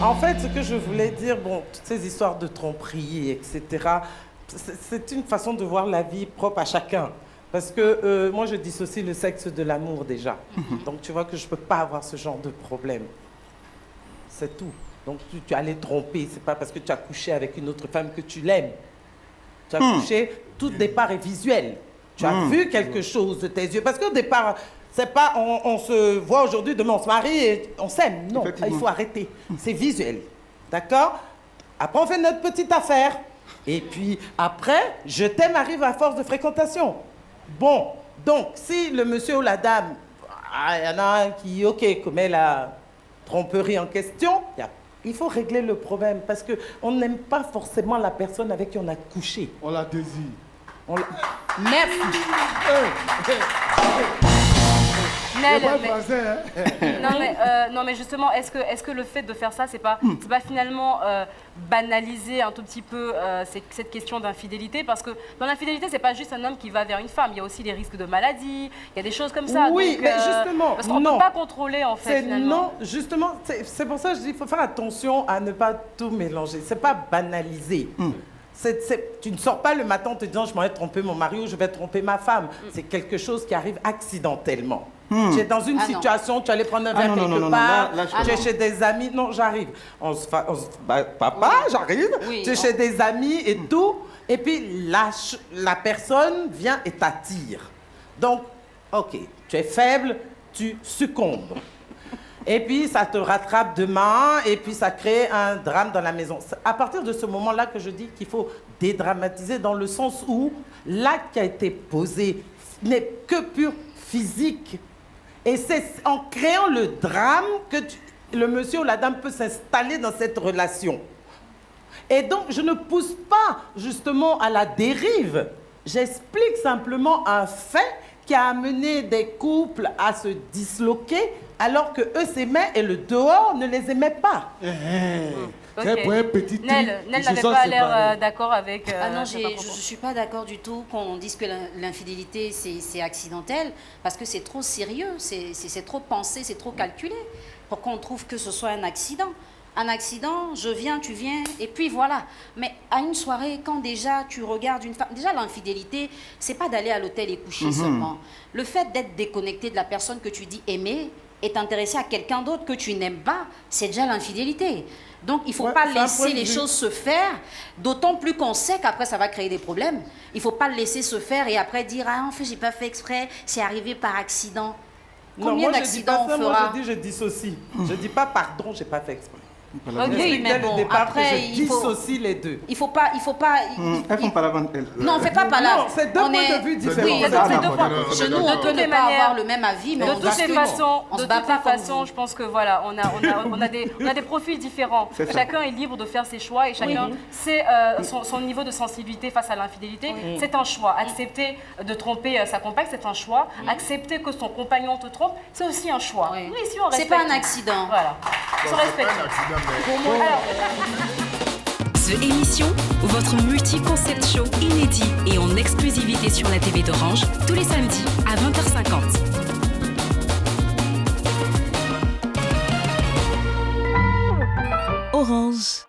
En fait, ce que je voulais dire, bon, toutes ces histoires de tromperie, etc., c'est une façon de voir la vie propre à chacun. Parce que moi, je dissocie le sexe de l'amour déjà. Donc, tu vois que je ne peux pas avoir ce genre de problème. C'est tout. Donc, tu allais tromper. C'est pas parce que tu as couché avec une autre femme que tu l'aimes. Tu as couché, tout départ est visuel. Tu as vu quelque chose de tes yeux. Parce qu'au départ, c'est pas on se voit aujourd'hui, demain on se marie et on s'aime. Non, il faut arrêter. C'est visuel. D'accord? Après, on fait notre petite affaire. Et puis, après, je t'aime arrive à force de fréquentation. Bon, donc, si le monsieur ou la dame, il y en a un qui, OK, commet la tromperie en question, il faut régler le problème parce qu'on n'aime pas forcément la personne avec qui on a couché. On la désire. Merci. Nel, non mais justement, est-ce que le fait de faire ça, c'est pas finalement banaliser un tout petit peu cette question d'infidélité? Parce que dans l'infidélité, c'est pas juste un homme qui va vers une femme, il y a aussi des risques de maladie, il y a des choses comme ça. Oui, donc, mais justement, parce qu'on ne peut pas contrôler en fait. Finalement. Non, justement, c'est pour ça que je dis qu'il faut faire attention à ne pas tout mélanger. C'est pas banaliser. Tu ne sors pas le matin en te disant je m'en vais tromper mon mari ou je vais tromper ma femme. C'est quelque chose qui arrive accidentellement. Tu es dans une situation, tu allais prendre un verre quelque part, tu es chez des amis. Non, j'arrive. Papa, j'arrive. Oui, tu es chez des amis et tout. Et puis la personne vient et t'attire. Donc, OK, tu es faible, tu succombes. Et puis, ça te rattrape demain, et puis ça crée un drame dans la maison. C'est à partir de ce moment-là que je dis qu'il faut dédramatiser dans le sens où l'acte qui a été posé n'est que pur physique. Et c'est en créant le drame que le monsieur ou la dame peut s'installer dans cette relation. Et donc, je ne pousse pas justement à la dérive. J'explique simplement un fait qui a amené des couples à se disloquer alors que eux s'aimaient et le dehors ne les aimait pas. Okay. Pour un petit Nel n'avait pas l'air d'accord avec... ah non, je ne suis pas d'accord du tout qu'on dise que l'infidélité, c'est accidentel, parce que c'est trop sérieux, c'est trop pensé, c'est trop calculé, pour qu'on trouve que ce soit un accident. Un accident, je viens, tu viens, et puis voilà. Mais à une soirée, quand déjà tu regardes une femme... Déjà, l'infidélité, c'est pas d'aller à l'hôtel et coucher seulement. Le fait d'être déconnecté de la personne que tu dis aimer et t'intéresser à quelqu'un d'autre que tu n'aimes pas, c'est déjà l'infidélité. Donc, il ne faut pas laisser les choses se faire, d'autant plus qu'on sait qu'après, ça va créer des problèmes. Il ne faut pas le laisser se faire et après dire « Ah, en fait, je n'ai pas fait exprès, c'est arrivé par accident ». Combien d'accidents on fera? Moi, je dis je dissocie. Je ne dis pas « Pardon, je n'ai pas fait exprès ». Oui, mais bon, après, il faut dissocie les deux. Il faut pas. Elles font pas la vente, elles. Non, on fait pas là. Non, c'est deux points de vue différents. Oui, c'est deux points. Chez nous, on peut ne pas avoir le même avis, mais de toutes les façons, je pense que voilà, on a des profils différents. Chacun est libre de faire ses choix et chacun sait son niveau de sensibilité face à l'infidélité. C'est un choix. Accepter de tromper sa compagne, c'est un choix. Accepter que son compagnon te trompe, c'est aussi un choix. Oui, si on respecte. C'est pas un accident. Voilà. On respecte. The Émission, votre multi-concept show inédit et en exclusivité sur la TV d'Orange, tous les samedis à 20h50. Orange.